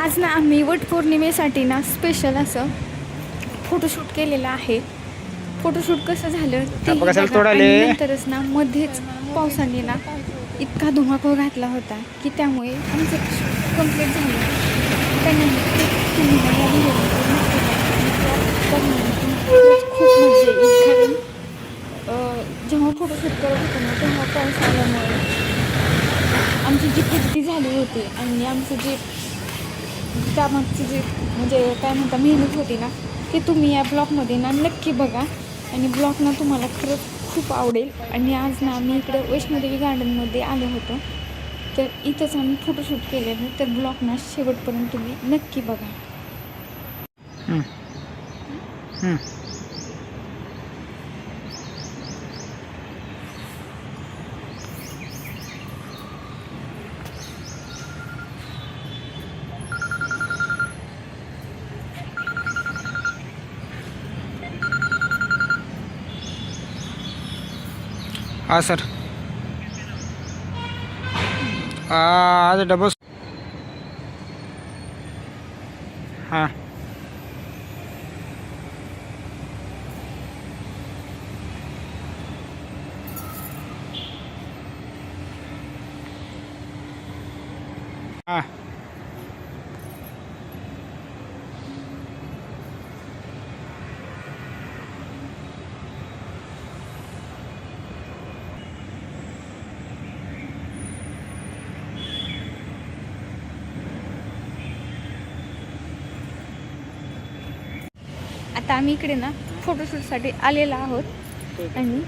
आज ना आम्ही वटपौर्णिमेसाठी ना स्पेशल असं फोटोशूट केलेलं आहे. फोटोशूट कसं झालं ते नंतरच ना मध्येच पावसाने ना इतका धुमाकूळ घातला होता की त्यामुळे आमचं कंप्लीट झालं. खूप मजा येईल कारण जेव्हा फोटोशूट करत होतो ना तेव्हा पाऊस आल्यामुळे आमची जी प्रगती झाली होती आणि आमचं जे त्यामागची जी म्हणजे काय म्हणता मेहनत होती ना ती तुम्ही या ब्लॉगमध्ये ना नक्की बघा आणि ब्लॉग ना तुम्हाला खरंच खूप आवडेल. आणि आज ना आम्ही इकडं वैष्णोदेवी गार्डनमध्ये आलो होतो तर इथंच आम्ही फोटोशूट केलेलं. तर ब्लॉग ना शेवटपर्यंत तुम्ही नक्की बघा. हाँ सर आज डबल हाँ हाँ आता आम्ही इकडे ना फोटोशूटसाठी आलेलो आहोत आणि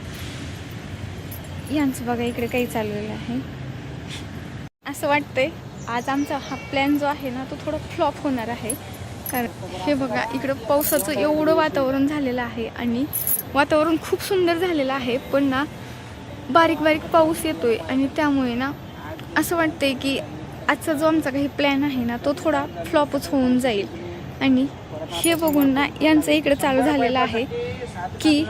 यांचं बघा इकडे काही चाललेलं आहे. असं वाटतंय आज आमचा हा प्लॅन जो आहे ना तो थोडा फ्लॉप होणार आहे. कारण हे बघा इकडं पावसाचं एवढं वातावरण झालेलं आहे आणि वातावरण खूप सुंदर झालेलं आहे पण ना बारीक बारीक पाऊस येतोय आणि त्यामुळे ना असं वाटतंय की आजचा जो आमचा काही प्लॅन आहे ना तो थोडा फ्लॉपच होऊन जाईल. आणि हे बघून ना यांचं इकडं चालू झालेलं आहे की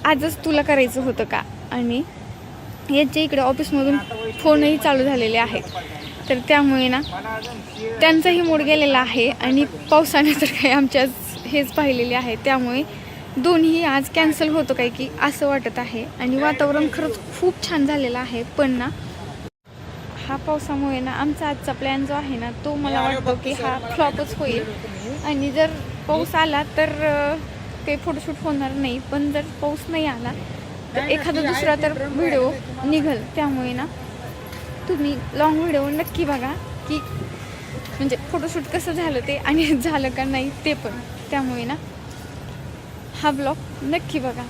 आजच तुला करायचं होतं का. आणि यांच्या इकडे ऑफिसमधून फोनही चालू झालेले आहेत तर त्यामुळे ना त्यांचाही मूड गेलेला आहे आणि पावसाने तर काही आमच्या हेच पाहिलेले आहे त्यामुळे दोन्ही आज कॅन्सल होतं काय की असं वाटत आहे. आणि वातावरण खरंच खूप छान झालेलं आहे पण ना हा पावसामुळे ना आमचा आजचा प्लॅन जो आहे ना तो मला वाटतो की हा फ्लॉपच होईल. आणि जर पाऊस आला तर काही फोटोशूट होणार नाही पण जर पाऊस नाही आला तर एखादा दुसरा तर व्हिडिओ निघेल. त्यामुळे ना तुम्ही लॉंग व्हिडिओ नक्की बघा की म्हणजे फोटोशूट कसं झालं ते आणि झालं का नाही ते पण. त्यामुळे ना हा ब्लॉग नक्की बघा.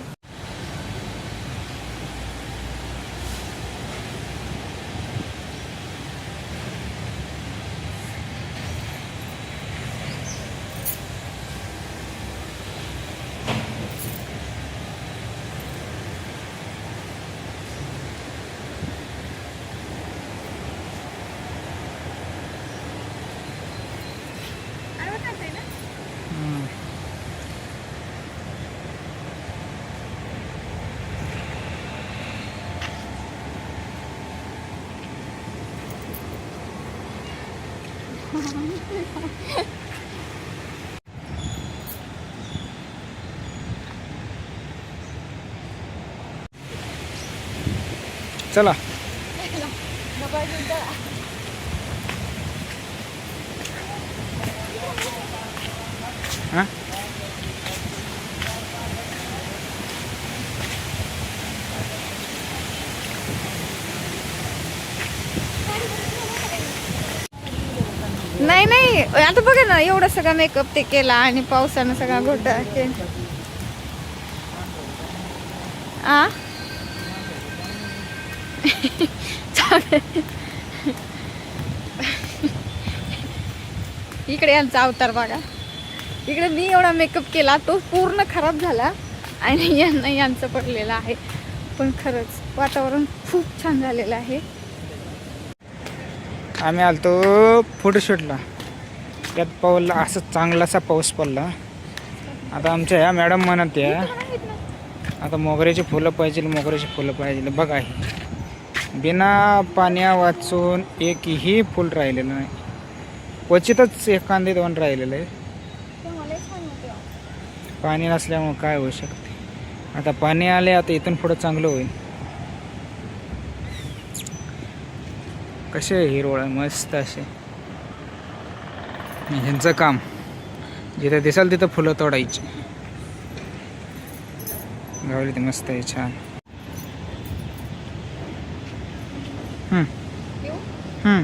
चला हाँ नाही नाही आता बघा ना एवढा सगळा मेकअप ते केला आणि पावसानं सगळा घोटा आ इकडे यांचा अवतार बघा. इकडे मी एवढा मेकअप केला तो पूर्ण खराब झाला आणि यांना यांचं पडलेलं आहे. पण खरंच वातावरण खूप छान झालेलं आहे. आम्ही आलतो फोटोशूटला त्यात पाऊस असं चांगलासा पाऊस पडला. आता आमच्या ह्या मॅडम म्हणत आहे आता मोगऱ्याची फुलं पाहिजे बघा हे बिना पाण्या वाचून एकही फुल राहिलेलं नाही. क्वचितच एक कांदे दोन राहिलेलं आहे. तेव्हा लय छान होते. पाणी नसल्यामुळं काय होऊ शकते. आता पाणी आले, आता इथून पुढं चांगलं होईल. कसे हिरवळ मस्त असे. ह्यांचं काम जिथे दिसाल तिथं फुलं तोडायची. गावली ते मस्त आहे, छान. येऊ? हम्म.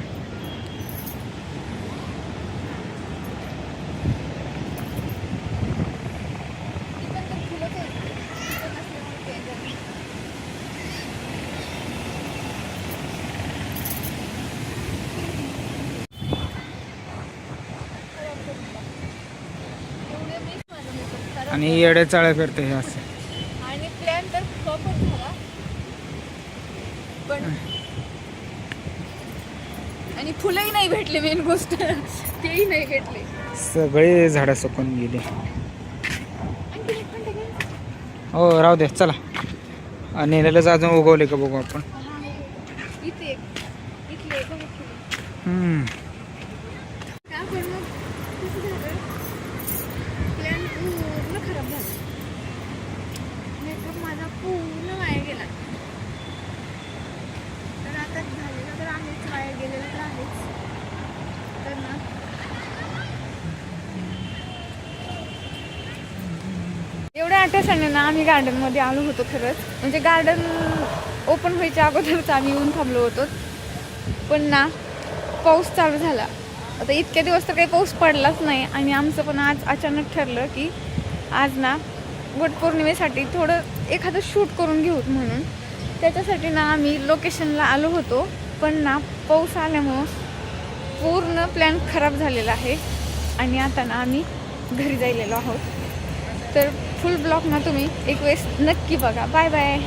आणि येड्या चाळ्या करते हे असं. आणि प्लॅन तर फ्लॉपच झाला. पण आणि फुलंही नाही भेटले, मेन गोष्ट तेही नाही भेटले. सगळे झाडं सुकून गेले. हो राहू दे, चला. आणि नेलेलंच अजून उगवले का बघू आपण. इथे इथले बघा हम्म. का पण मग कसं झालं, प्लॅन पूर्ण खराब झाला. मेकअप माझा पूर्ण वाया गेला. तर आता झालेलं तर आहेच, वाया गेलेलं तर आहेच. तर ना एवढ्या आठवसाने ना आम्ही गार्डनमध्ये आलो होतो खरंच. म्हणजे गार्डन ओपन व्हायच्या अगोदरच आम्ही येऊन थांबलो होतो. पण ना पाऊस चालू झाला. आता इतक्या दिवस तर काही पाऊस पडलाच नाही. आणि आमचं पण आज अचानक ठरलं की आज ना वटपौर्णिमेसाठी थोडं एखादं शूट करून घेऊत म्हणून. त्याच्यासाठी ना आम्ही लोकेशनला आलो होतो. पण ना पाऊस आल्यामुळं पूर्ण प्लॅन खराब झालेला आहे. आणि आता ना आम्ही घरी जायलेलो आहोत. तर फुल ब्लॉग ना तुम्ही एक वेळेस नक्की बघा. Bye bye.